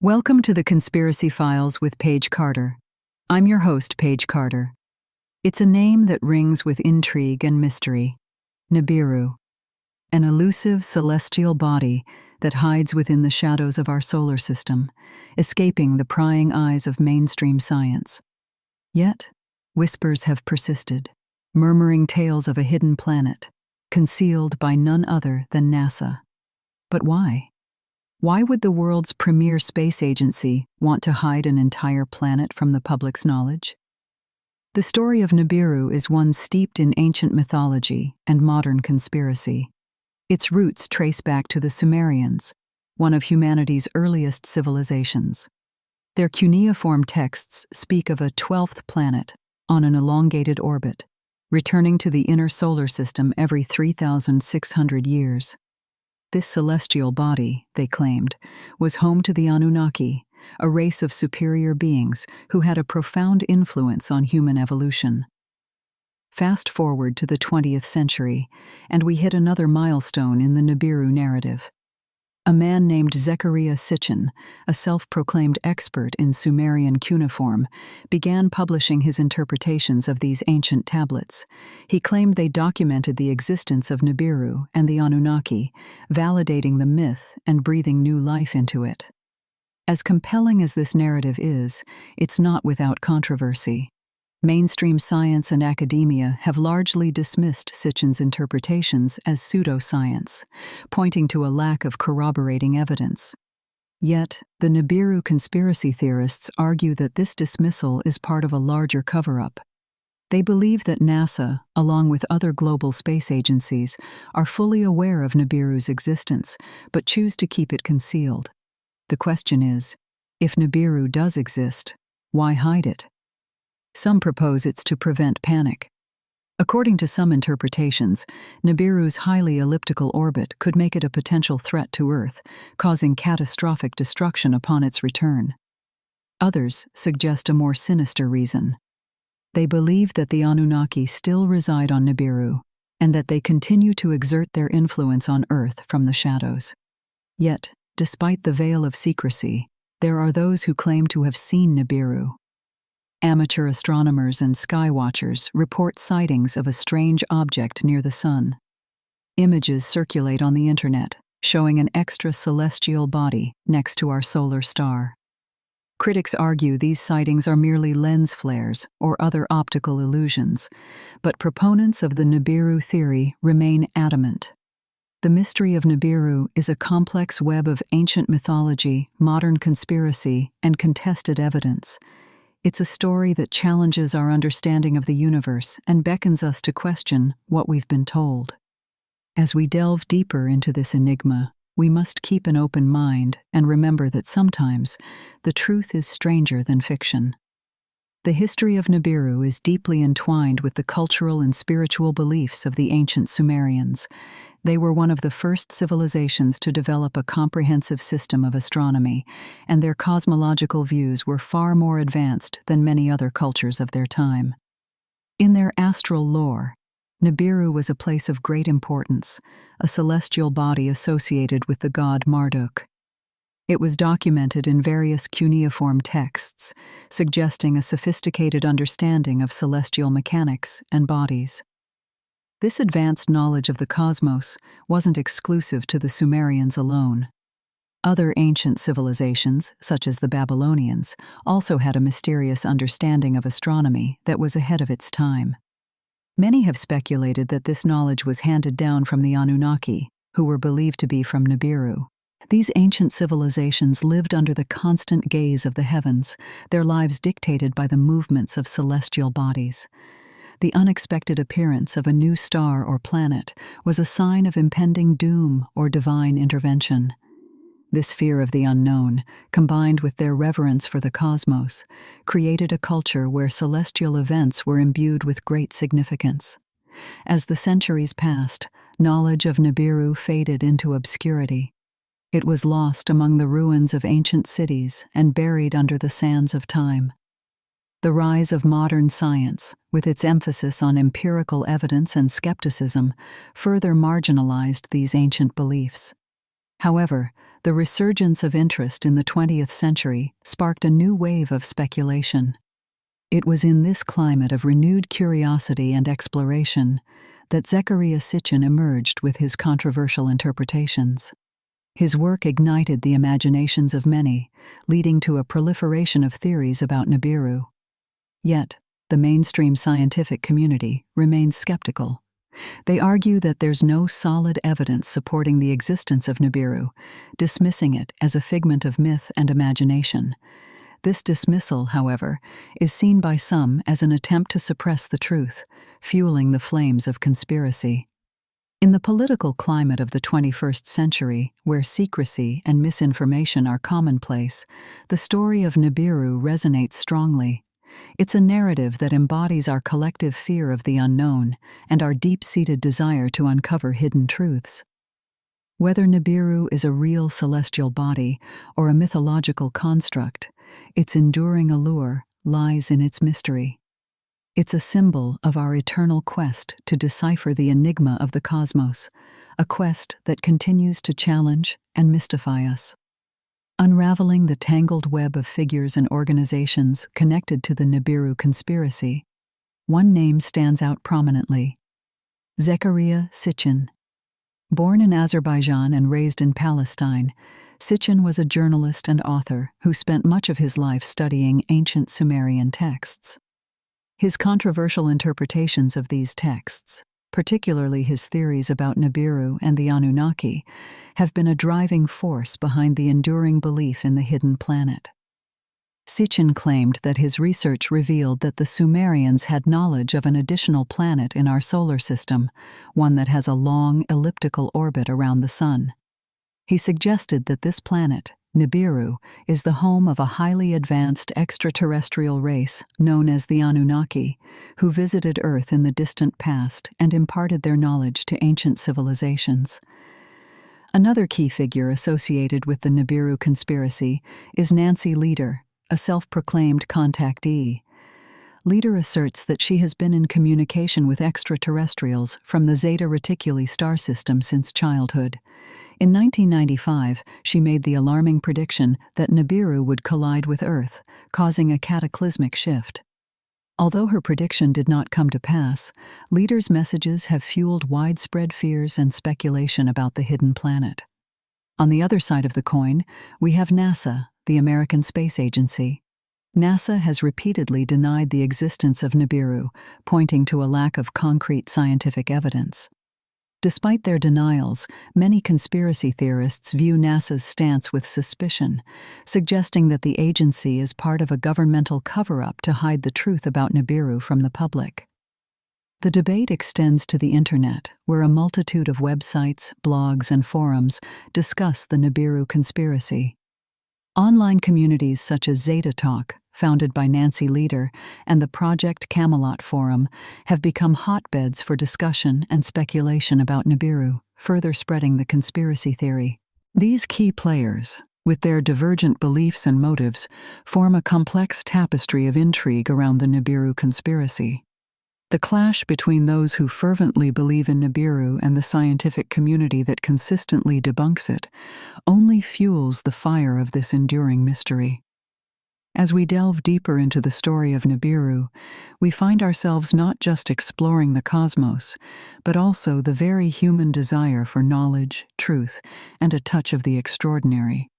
Welcome to the Conspiracy Files with Paige Carter. I'm your host, Paige Carter. It's a name that rings with intrigue and mystery. Nibiru, an elusive celestial body that hides within the shadows of our solar system, escaping the prying eyes of mainstream science. Yet, whispers have persisted, murmuring tales of a hidden planet, concealed by none other than NASA. But why? Why would the world's premier space agency want to hide an entire planet from the public's knowledge? The story of Nibiru is one steeped in ancient mythology and modern conspiracy. Its roots trace back to the Sumerians, one of humanity's earliest civilizations. Their cuneiform texts speak of a 12th planet on an elongated orbit, returning to the inner solar system every 3,600 years. This celestial body, they claimed, was home to the Anunnaki, a race of superior beings who had a profound influence on human evolution. Fast forward to the 20th century, and we hit another milestone in the Nibiru narrative. A man named Zecharia Sitchin, a self-proclaimed expert in Sumerian cuneiform, began publishing his interpretations of these ancient tablets. He claimed they documented the existence of Nibiru and the Anunnaki, validating the myth and breathing new life into it. As compelling as this narrative is, it's not without controversy. Mainstream science and academia have largely dismissed Sitchin's interpretations as pseudoscience, pointing to a lack of corroborating evidence. Yet, the Nibiru conspiracy theorists argue that this dismissal is part of a larger cover-up. They believe that NASA, along with other global space agencies, are fully aware of Nibiru's existence, but choose to keep it concealed. The question is, if Nibiru does exist, why hide it? Some propose it's to prevent panic. According to some interpretations, Nibiru's highly elliptical orbit could make it a potential threat to Earth, causing catastrophic destruction upon its return. Others suggest a more sinister reason. They believe that the Anunnaki still reside on Nibiru, and that they continue to exert their influence on Earth from the shadows. Yet, despite the veil of secrecy, there are those who claim to have seen Nibiru. Amateur astronomers and skywatchers report sightings of a strange object near the sun. Images circulate on the internet, showing an extracelestial body next to our solar star. Critics argue these sightings are merely lens flares or other optical illusions, but proponents of the Nibiru theory remain adamant. The mystery of Nibiru is a complex web of ancient mythology, modern conspiracy, and contested evidence. It's a story that challenges our understanding of the universe and beckons us to question what we've been told. As we delve deeper into this enigma, we must keep an open mind and remember that sometimes the truth is stranger than fiction. The history of Nibiru is deeply entwined with the cultural and spiritual beliefs of the ancient Sumerians. They were one of the first civilizations to develop a comprehensive system of astronomy, and their cosmological views were far more advanced than many other cultures of their time. In their astral lore, Nibiru was a place of great importance, a celestial body associated with the god Marduk. It was documented in various cuneiform texts, suggesting a sophisticated understanding of celestial mechanics and bodies. This advanced knowledge of the cosmos wasn't exclusive to the Sumerians alone. Other ancient civilizations, such as the Babylonians, also had a mysterious understanding of astronomy that was ahead of its time. Many have speculated that this knowledge was handed down from the Anunnaki, who were believed to be from Nibiru. These ancient civilizations lived under the constant gaze of the heavens, their lives dictated by the movements of celestial bodies. The unexpected appearance of a new star or planet was a sign of impending doom or divine intervention. This fear of the unknown, combined with their reverence for the cosmos, created a culture where celestial events were imbued with great significance. As the centuries passed, knowledge of Nibiru faded into obscurity. It was lost among the ruins of ancient cities and buried under the sands of time. The rise of modern science, with its emphasis on empirical evidence and skepticism, further marginalized these ancient beliefs. However, the resurgence of interest in the 20th century sparked a new wave of speculation. It was in this climate of renewed curiosity and exploration that Zecharia Sitchin emerged with his controversial interpretations. His work ignited the imaginations of many, leading to a proliferation of theories about Nibiru. Yet, the mainstream scientific community remains skeptical. They argue that there's no solid evidence supporting the existence of Nibiru, dismissing it as a figment of myth and imagination. This dismissal, however, is seen by some as an attempt to suppress the truth, fueling the flames of conspiracy. In the political climate of the 21st century, where secrecy and misinformation are commonplace, the story of Nibiru resonates strongly. It's a narrative that embodies our collective fear of the unknown and our deep-seated desire to uncover hidden truths. Whether Nibiru is a real celestial body or a mythological construct, its enduring allure lies in its mystery. It's a symbol of our eternal quest to decipher the enigma of the cosmos, a quest that continues to challenge and mystify us. Unraveling the tangled web of figures and organizations connected to the Nibiru conspiracy, one name stands out prominently: Zecharia Sitchin. Born in Azerbaijan and raised in Palestine, Sitchin was a journalist and author who spent much of his life studying ancient Sumerian texts. His controversial interpretations of these texts, particularly his theories about Nibiru and the Anunnaki, have been a driving force behind the enduring belief in the hidden planet. Sitchin claimed that his research revealed that the Sumerians had knowledge of an additional planet in our solar system, one that has a long elliptical orbit around the Sun. He suggested that this planet, Nibiru, is the home of a highly advanced extraterrestrial race known as the Anunnaki, who visited Earth in the distant past and imparted their knowledge to ancient civilizations. Another key figure associated with the Nibiru conspiracy is Nancy Lieder, a self-proclaimed contactee. Lieder asserts that she has been in communication with extraterrestrials from the Zeta Reticuli star system since childhood. In 1995, she made the alarming prediction that Nibiru would collide with Earth, causing a cataclysmic shift. Although her prediction did not come to pass, Lieder's messages have fueled widespread fears and speculation about the hidden planet. On the other side of the coin, we have NASA, the American Space Agency. NASA has repeatedly denied the existence of Nibiru, pointing to a lack of concrete scientific evidence. Despite their denials, many conspiracy theorists view NASA's stance with suspicion, suggesting that the agency is part of a governmental cover-up to hide the truth about Nibiru from the public. The debate extends to the Internet, where a multitude of websites, blogs, and forums discuss the Nibiru conspiracy. Online communities such as Zeta Talk, founded by Nancy Lieder, and the Project Camelot Forum have become hotbeds for discussion and speculation about Nibiru, further spreading the conspiracy theory. These key players, with their divergent beliefs and motives, form a complex tapestry of intrigue around the Nibiru conspiracy. The clash between those who fervently believe in Nibiru and the scientific community that consistently debunks it only fuels the fire of this enduring mystery. As we delve deeper into the story of Nibiru, we find ourselves not just exploring the cosmos, but also the very human desire for knowledge, truth, and a touch of the extraordinary.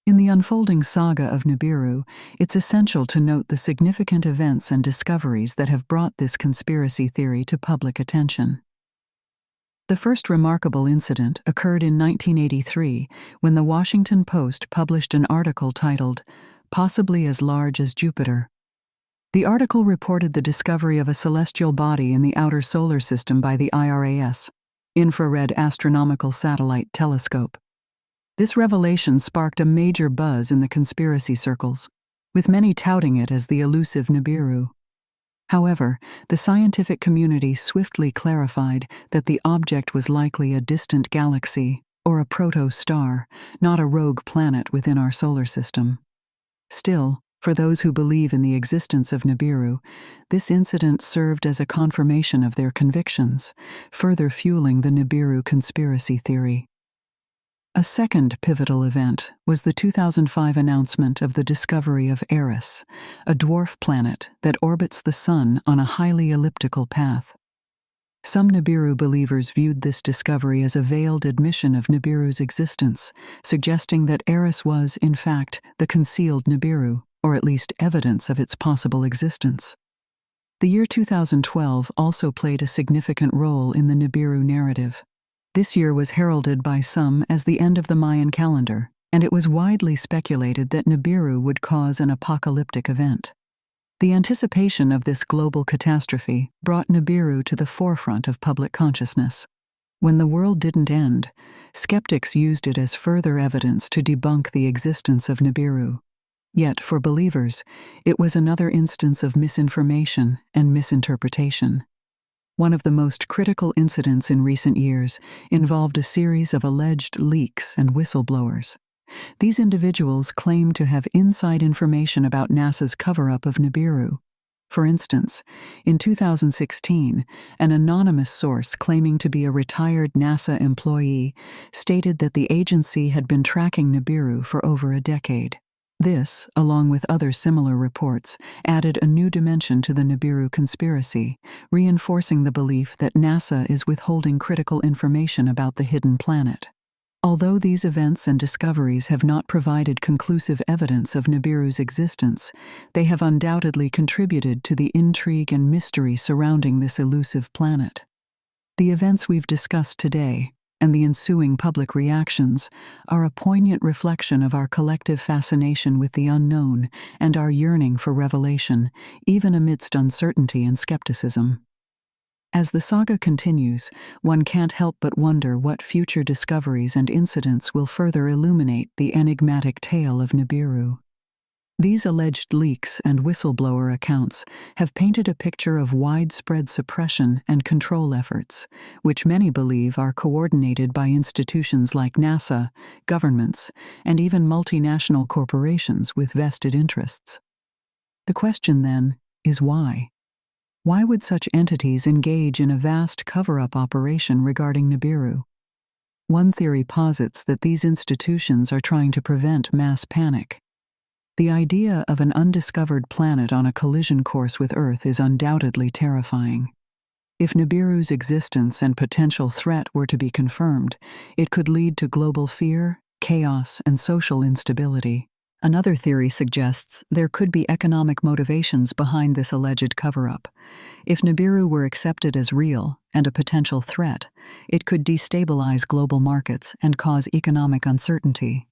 In the unfolding saga of Nibiru, it's essential to note the significant events and discoveries that have brought this conspiracy theory to public attention. The first remarkable incident occurred in 1983 when the Washington Post published an article titled, "Possibly as Large as Jupiter." The article reported the discovery of a celestial body in the outer solar system by the IRAS, Infrared Astronomical Satellite Telescope. This revelation sparked a major buzz in the conspiracy circles, with many touting it as the elusive Nibiru. However, the scientific community swiftly clarified that the object was likely a distant galaxy, or a proto-star, not a rogue planet within our solar system. Still, for those who believe in the existence of Nibiru, this incident served as a confirmation of their convictions, further fueling the Nibiru conspiracy theory. A second pivotal event was the 2005 announcement of the discovery of Eris, a dwarf planet that orbits the Sun on a highly elliptical path. Some Nibiru believers viewed this discovery as a veiled admission of Nibiru's existence, suggesting that Eris was, in fact, the concealed Nibiru, or at least evidence of its possible existence. The year 2012 also played a significant role in the Nibiru narrative. This year was heralded by some as the end of the Mayan calendar, and it was widely speculated that Nibiru would cause an apocalyptic event. The anticipation of this global catastrophe brought Nibiru to the forefront of public consciousness. When the world didn't end, skeptics used it as further evidence to debunk the existence of Nibiru. Yet, for believers, it was another instance of misinformation and misinterpretation. One of the most critical incidents in recent years involved a series of alleged leaks and whistleblowers. These individuals claim to have inside information about NASA's cover-up of Nibiru. For instance, in 2016, an anonymous source claiming to be a retired NASA employee stated that the agency had been tracking Nibiru for over a decade. This, along with other similar reports, added a new dimension to the Nibiru conspiracy, reinforcing the belief that NASA is withholding critical information about the hidden planet. Although these events and discoveries have not provided conclusive evidence of Nibiru's existence, they have undoubtedly contributed to the intrigue and mystery surrounding this elusive planet. The events we've discussed today, and the ensuing public reactions, are a poignant reflection of our collective fascination with the unknown and our yearning for revelation, even amidst uncertainty and skepticism. As the saga continues, one can't help but wonder what future discoveries and incidents will further illuminate the enigmatic tale of Nibiru. These alleged leaks and whistleblower accounts have painted a picture of widespread suppression and control efforts, which many believe are coordinated by institutions like NASA, governments, and even multinational corporations with vested interests. The question, then, is why? Why would such entities engage in a vast cover-up operation regarding Nibiru? One theory posits that these institutions are trying to prevent mass panic. The idea of an undiscovered planet on a collision course with Earth is undoubtedly terrifying. If Nibiru's existence and potential threat were to be confirmed, it could lead to global fear, chaos, and social instability. Another theory suggests there could be economic motivations behind this alleged cover-up. If Nibiru were accepted as real and a potential threat, it could destabilize global markets and cause economic uncertainty.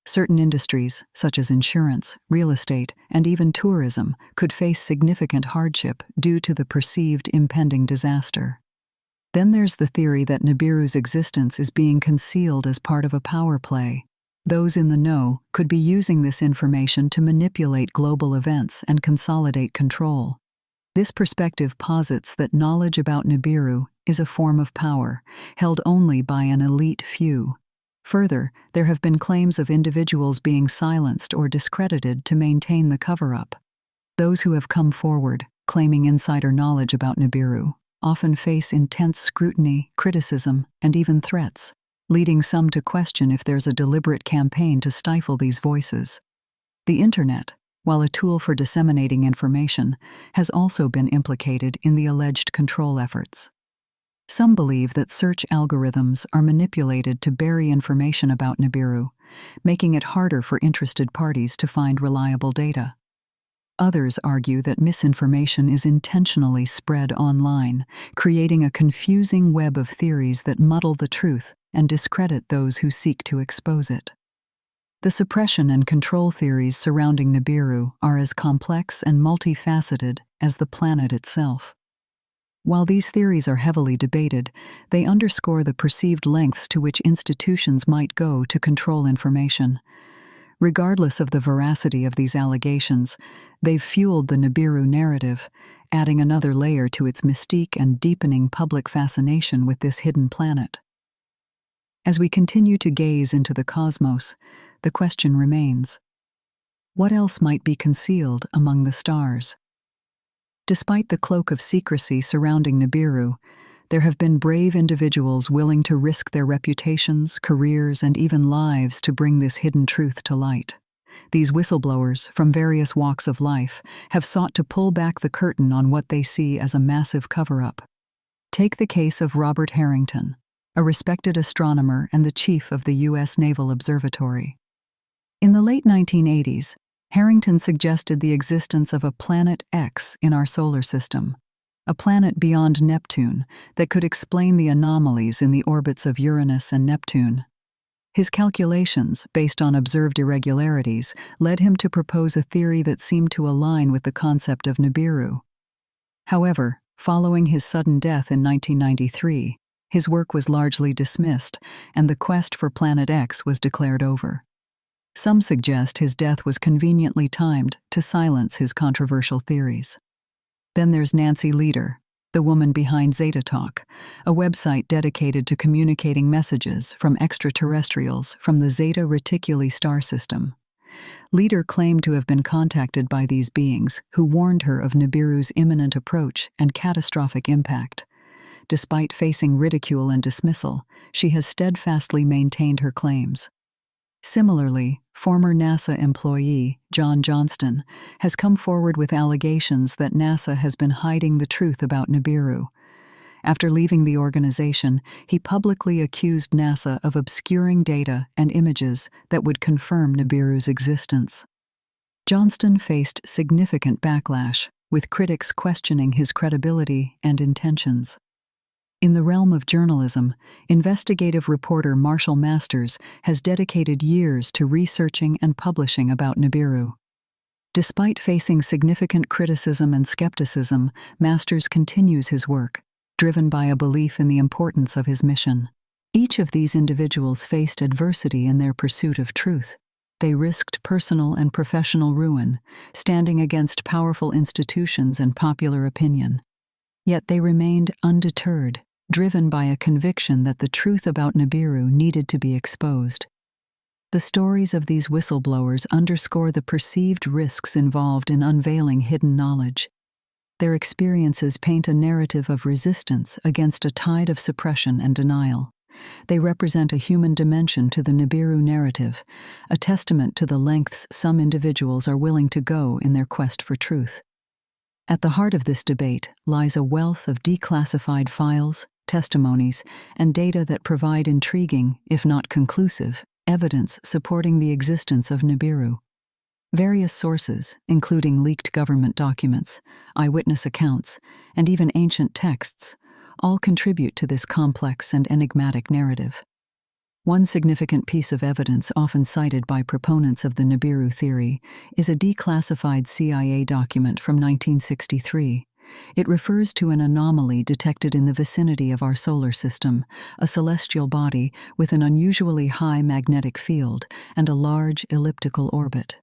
Certain industries, such as insurance, real estate, and even tourism, could face significant hardship due to the perceived impending disaster. Then there's the theory that Nibiru's existence is being concealed as part of a power play. Those in the know could be using this information to manipulate global events and consolidate control. This perspective posits that knowledge about Nibiru is a form of power, held only by an elite few. Further, there have been claims of individuals being silenced or discredited to maintain the cover-up. Those who have come forward, claiming insider knowledge about Nibiru, often face intense scrutiny, criticism, and even threats, leading some to question if there's a deliberate campaign to stifle these voices. The Internet, while a tool for disseminating information, has also been implicated in the alleged control efforts. Some believe that search algorithms are manipulated to bury information about Nibiru, making it harder for interested parties to find reliable data. Others argue that misinformation is intentionally spread online, creating a confusing web of theories that muddle the truth and discredit those who seek to expose it. The suppression and control theories surrounding Nibiru are as complex and multifaceted as the planet itself. While these theories are heavily debated, they underscore the perceived lengths to which institutions might go to control information. Regardless of the veracity of these allegations, they've fueled the Nibiru narrative, adding another layer to its mystique and deepening public fascination with this hidden planet. As we continue to gaze into the cosmos, the question remains: what else might be concealed among the stars? Despite the cloak of secrecy surrounding Nibiru, there have been brave individuals willing to risk their reputations, careers, and even lives to bring this hidden truth to light. These whistleblowers, from various walks of life, have sought to pull back the curtain on what they see as a massive cover-up. Take the case of Robert Harrington, a respected astronomer and the chief of the U.S. Naval Observatory. In the late 1980s, Harrington suggested the existence of a planet X in our solar system, a planet beyond Neptune that could explain the anomalies in the orbits of Uranus and Neptune. His calculations, based on observed irregularities, led him to propose a theory that seemed to align with the concept of Nibiru. However, following his sudden death in 1993, his work was largely dismissed, and the quest for Planet X was declared over. Some suggest his death was conveniently timed to silence his controversial theories. Then there's Nancy Lieder, the woman behind Zeta Talk, a website dedicated to communicating messages from extraterrestrials from the Zeta Reticuli star system. Lieder claimed to have been contacted by these beings, who warned her of Nibiru's imminent approach and catastrophic impact. Despite facing ridicule and dismissal, she has steadfastly maintained her claims. Similarly, former NASA employee John Johnston has come forward with allegations that NASA has been hiding the truth about Nibiru. After leaving the organization, he publicly accused NASA of obscuring data and images that would confirm Nibiru's existence. Johnston faced significant backlash, with critics questioning his credibility and intentions. In the realm of journalism, investigative reporter Marshall Masters has dedicated years to researching and publishing about Nibiru. Despite facing significant criticism and skepticism, Masters continues his work, driven by a belief in the importance of his mission. Each of these individuals faced adversity in their pursuit of truth. They risked personal and professional ruin, standing against powerful institutions and popular opinion. Yet they remained undeterred, driven by a conviction that the truth about Nibiru needed to be exposed. The stories of these whistleblowers underscore the perceived risks involved in unveiling hidden knowledge. Their experiences paint a narrative of resistance against a tide of suppression and denial. They represent a human dimension to the Nibiru narrative, a testament to the lengths some individuals are willing to go in their quest for truth. At the heart of this debate lies a wealth of declassified files, testimonies, and data that provide intriguing, if not conclusive, evidence supporting the existence of Nibiru. Various sources, including leaked government documents, eyewitness accounts, and even ancient texts, all contribute to this complex and enigmatic narrative. One significant piece of evidence often cited by proponents of the Nibiru theory is a declassified CIA document from 1963. It refers to an anomaly detected in the vicinity of our solar system, a celestial body with an unusually high magnetic field and a large elliptical orbit.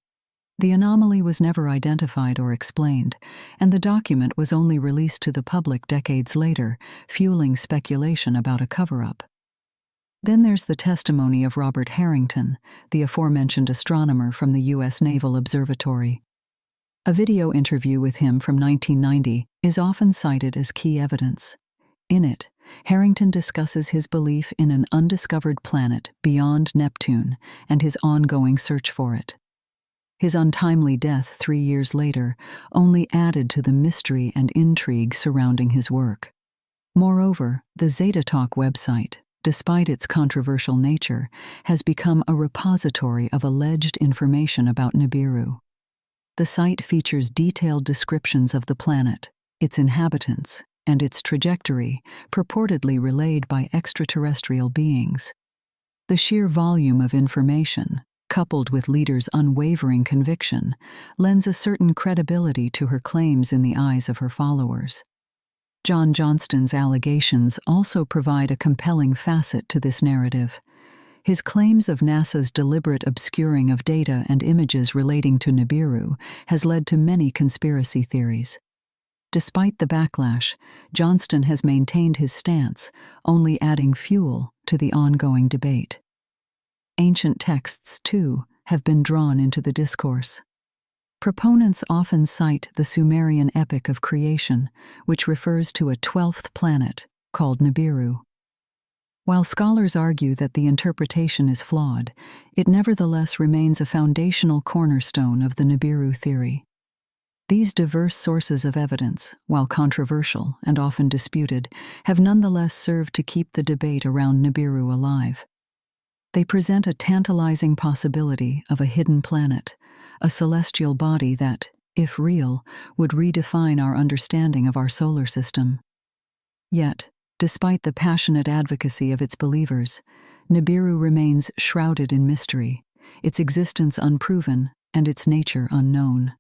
The anomaly was never identified or explained, and the document was only released to the public decades later, fueling speculation about a cover-up. Then there's the testimony of Robert Harrington, the aforementioned astronomer from the U.S. Naval Observatory. A video interview with him from 1990 is often cited as key evidence. In it, Harrington discusses his belief in an undiscovered planet beyond Neptune and his ongoing search for it. His untimely death 3 years later only added to the mystery and intrigue surrounding his work. Moreover, the Zeta Talk website, despite its controversial nature, has become a repository of alleged information about Nibiru. The site features detailed descriptions of the planet, its inhabitants, and its trajectory, purportedly relayed by extraterrestrial beings. The sheer volume of information, coupled with Lieder's unwavering conviction, lends a certain credibility to her claims in the eyes of her followers. John Johnston's allegations also provide a compelling facet to this narrative. His claims of NASA's deliberate obscuring of data and images relating to Nibiru has led to many conspiracy theories. Despite the backlash, Johnston has maintained his stance, only adding fuel to the ongoing debate. Ancient texts, too, have been drawn into the discourse. Proponents often cite the Sumerian epic of creation, which refers to a 12th planet, called Nibiru. While scholars argue that the interpretation is flawed, it nevertheless remains a foundational cornerstone of the Nibiru theory. These diverse sources of evidence, while controversial and often disputed, have nonetheless served to keep the debate around Nibiru alive. They present a tantalizing possibility of a hidden planet, a celestial body that, if real, would redefine our understanding of our solar system. Yet, despite the passionate advocacy of its believers, Nibiru remains shrouded in mystery, its existence unproven and its nature unknown.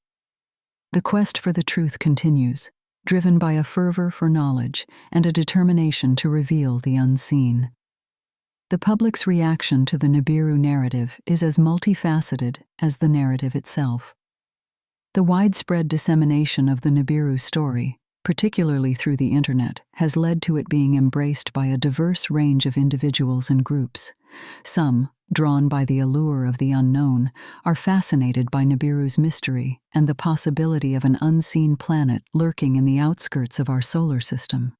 The quest for the truth continues, driven by a fervor for knowledge and a determination to reveal the unseen. The public's reaction to the Nibiru narrative is as multifaceted as the narrative itself. The widespread dissemination of the Nibiru story, particularly through the internet, has led to it being embraced by a diverse range of individuals and groups. Some, drawn by the allure of the unknown, are fascinated by Nibiru's mystery and the possibility of an unseen planet lurking in the outskirts of our solar system.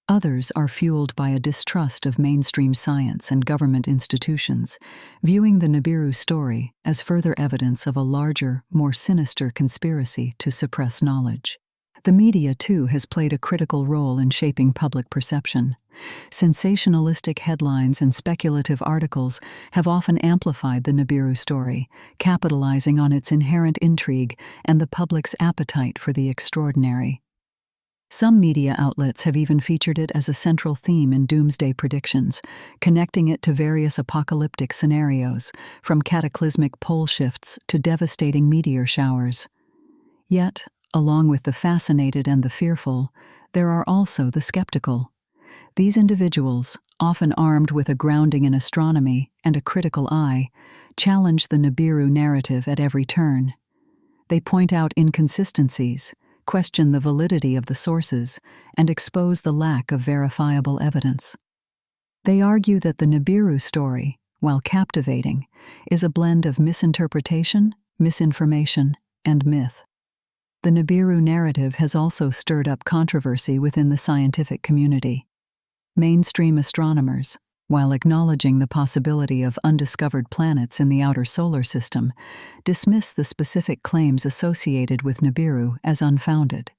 Others are fueled by a distrust of mainstream science and government institutions, viewing the Nibiru story as further evidence of a larger, more sinister conspiracy to suppress knowledge. The media, too, has played a critical role in shaping public perception. Sensationalistic headlines and speculative articles have often amplified the Nibiru story, capitalizing on its inherent intrigue and the public's appetite for the extraordinary. Some media outlets have even featured it as a central theme in doomsday predictions, connecting it to various apocalyptic scenarios, from cataclysmic pole shifts to devastating meteor showers. Yet, along with the fascinated and the fearful, there are also the skeptical. These individuals, often armed with a grounding in astronomy and a critical eye, challenge the Nibiru narrative at every turn. They point out inconsistencies, question the validity of the sources, and expose the lack of verifiable evidence. They argue that the Nibiru story, while captivating, is a blend of misinterpretation, misinformation, and myth. The Nibiru narrative has also stirred up controversy within the scientific community. Mainstream astronomers, while acknowledging the possibility of undiscovered planets in the outer solar system, dismiss the specific claims associated with Nibiru as unfounded.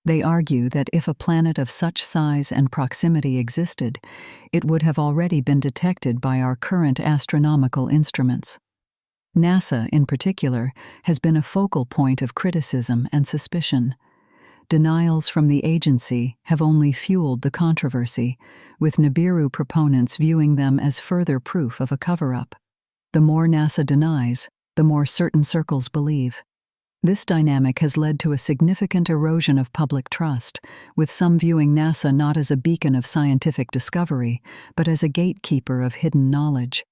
They argue that if a planet of such size and proximity existed, it would have already been detected by our current astronomical instruments. NASA, in particular, has been a focal point of criticism and suspicion. Denials from the agency have only fueled the controversy, with Nibiru proponents viewing them as further proof of a cover-up. The more NASA denies, the more certain circles believe. This dynamic has led to a significant erosion of public trust, with some viewing NASA not as a beacon of scientific discovery, but as a gatekeeper of hidden knowledge.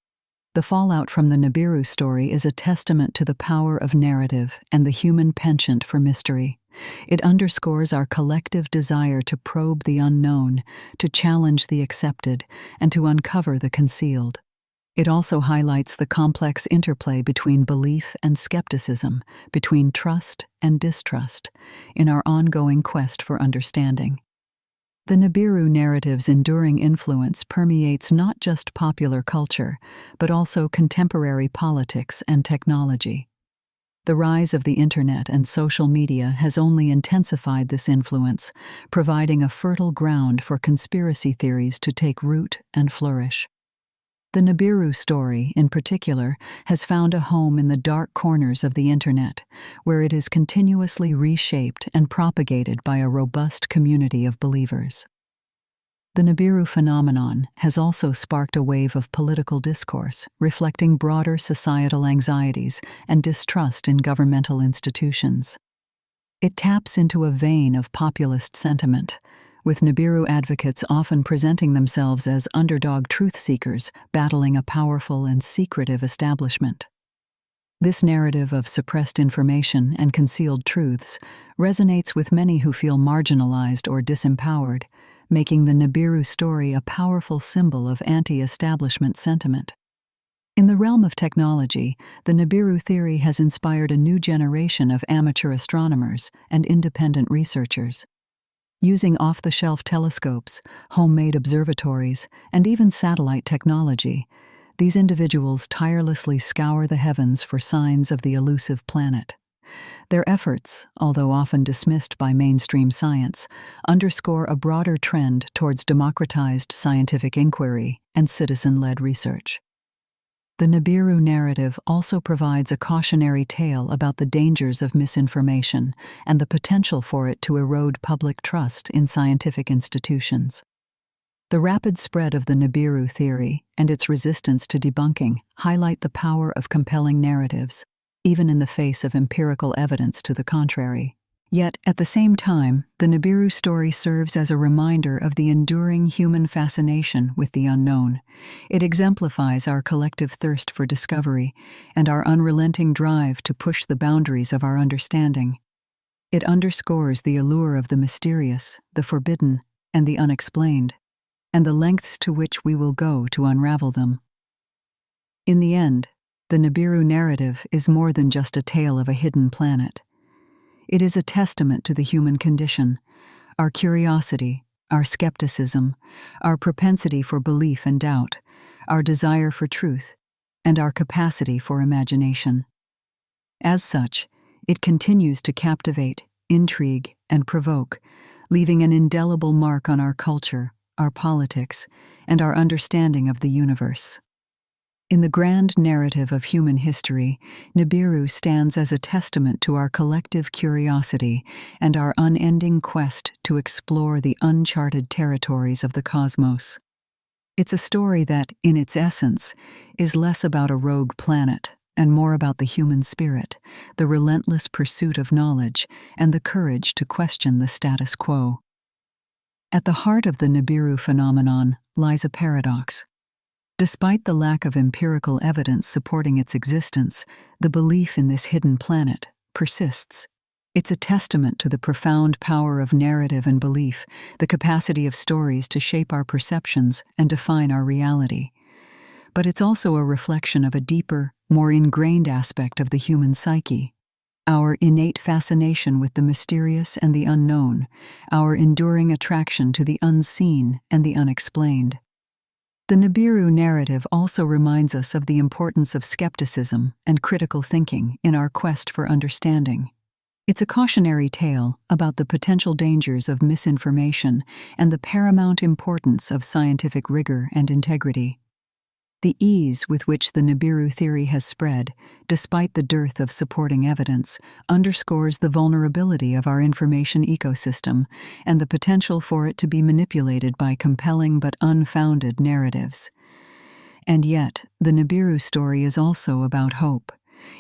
The fallout from the Nibiru story is a testament to the power of narrative and the human penchant for mystery. It underscores our collective desire to probe the unknown, to challenge the accepted, and to uncover the concealed. It also highlights the complex interplay between belief and skepticism, between trust and distrust, in our ongoing quest for understanding. The Nibiru narrative's enduring influence permeates not just popular culture, but also contemporary politics and technology. The rise of the internet and social media has only intensified this influence, providing a fertile ground for conspiracy theories to take root and flourish. The Nibiru story, in particular, has found a home in the dark corners of the internet, where it is continuously reshaped and propagated by a robust community of believers. The Nibiru phenomenon has also sparked a wave of political discourse, reflecting broader societal anxieties and distrust in governmental institutions. It taps into a vein of populist sentiment, with Nibiru advocates often presenting themselves as underdog truth-seekers battling a powerful and secretive establishment. This narrative of suppressed information and concealed truths resonates with many who feel marginalized or disempowered, making the Nibiru story a powerful symbol of anti-establishment sentiment. In the realm of technology, the Nibiru theory has inspired a new generation of amateur astronomers and independent researchers. Using off-the-shelf telescopes, homemade observatories, and even satellite technology, these individuals tirelessly scour the heavens for signs of the elusive planet. Their efforts, although often dismissed by mainstream science, underscore a broader trend towards democratized scientific inquiry and citizen-led research. The Nibiru narrative also provides a cautionary tale about the dangers of misinformation and the potential for it to erode public trust in scientific institutions. The rapid spread of the Nibiru theory and its resistance to debunking highlight the power of compelling narratives, even in the face of empirical evidence to the contrary. Yet, at the same time, the Nibiru story serves as a reminder of the enduring human fascination with the unknown. It exemplifies our collective thirst for discovery and our unrelenting drive to push the boundaries of our understanding. It underscores the allure of the mysterious, the forbidden, and the unexplained, and the lengths to which we will go to unravel them. In the end, the Nibiru narrative is more than just a tale of a hidden planet. It is a testament to the human condition, our curiosity, our skepticism, our propensity for belief and doubt, our desire for truth, and our capacity for imagination. As such, it continues to captivate, intrigue, and provoke, leaving an indelible mark on our culture, our politics, and our understanding of the universe. In the grand narrative of human history, Nibiru stands as a testament to our collective curiosity and our unending quest to explore the uncharted territories of the cosmos. It's a story that, in its essence, is less about a rogue planet and more about the human spirit, the relentless pursuit of knowledge, and the courage to question the status quo. At the heart of the Nibiru phenomenon lies a paradox. Despite the lack of empirical evidence supporting its existence, the belief in this hidden planet persists. It's a testament to the profound power of narrative and belief, the capacity of stories to shape our perceptions and define our reality. But it's also a reflection of a deeper, more ingrained aspect of the human psyche. Our innate fascination with the mysterious and the unknown, our enduring attraction to the unseen and the unexplained. The Nibiru narrative also reminds us of the importance of skepticism and critical thinking in our quest for understanding. It's a cautionary tale about the potential dangers of misinformation and the paramount importance of scientific rigor and integrity. The ease with which the Nibiru theory has spread, despite the dearth of supporting evidence, underscores the vulnerability of our information ecosystem and the potential for it to be manipulated by compelling but unfounded narratives. And yet, the Nibiru story is also about hope.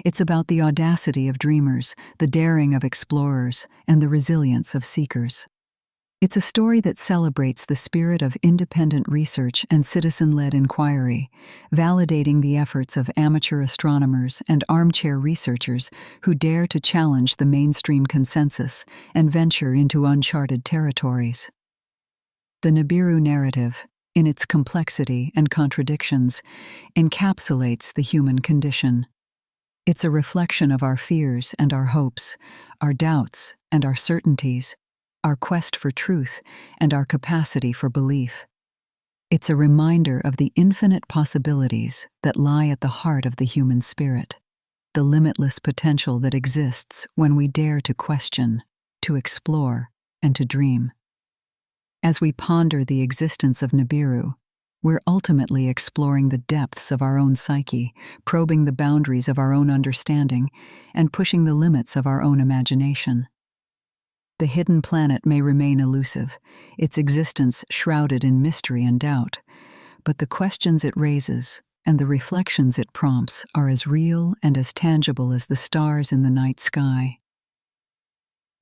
It's about the audacity of dreamers, the daring of explorers, and the resilience of seekers. It's a story that celebrates the spirit of independent research and citizen-led inquiry, validating the efforts of amateur astronomers and armchair researchers who dare to challenge the mainstream consensus and venture into uncharted territories. The Nibiru narrative, in its complexity and contradictions, encapsulates the human condition. It's a reflection of our fears and our hopes, our doubts and our certainties, our quest for truth, and our capacity for belief. It's a reminder of the infinite possibilities that lie at the heart of the human spirit, the limitless potential that exists when we dare to question, to explore, and to dream. As we ponder the existence of Nibiru, we're ultimately exploring the depths of our own psyche, probing the boundaries of our own understanding, and pushing the limits of our own imagination. The hidden planet may remain elusive, its existence shrouded in mystery and doubt, but the questions it raises and the reflections it prompts are as real and as tangible as the stars in the night sky.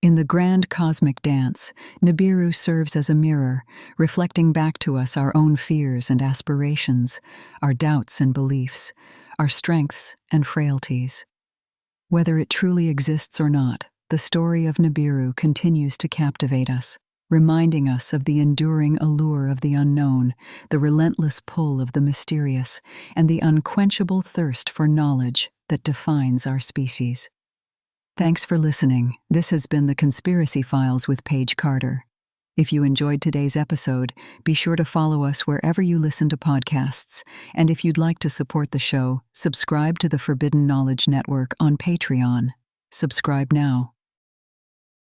In the grand cosmic dance, Nibiru serves as a mirror, reflecting back to us our own fears and aspirations, our doubts and beliefs, our strengths and frailties. Whether it truly exists or not, the story of Nibiru continues to captivate us, reminding us of the enduring allure of the unknown, the relentless pull of the mysterious, and the unquenchable thirst for knowledge that defines our species. Thanks for listening. This has been the Conspiracy Files with Paige Carter. If you enjoyed today's episode, be sure to follow us wherever you listen to podcasts. And if you'd like to support the show, subscribe to the Forbidden Knowledge Network on Patreon. Subscribe now.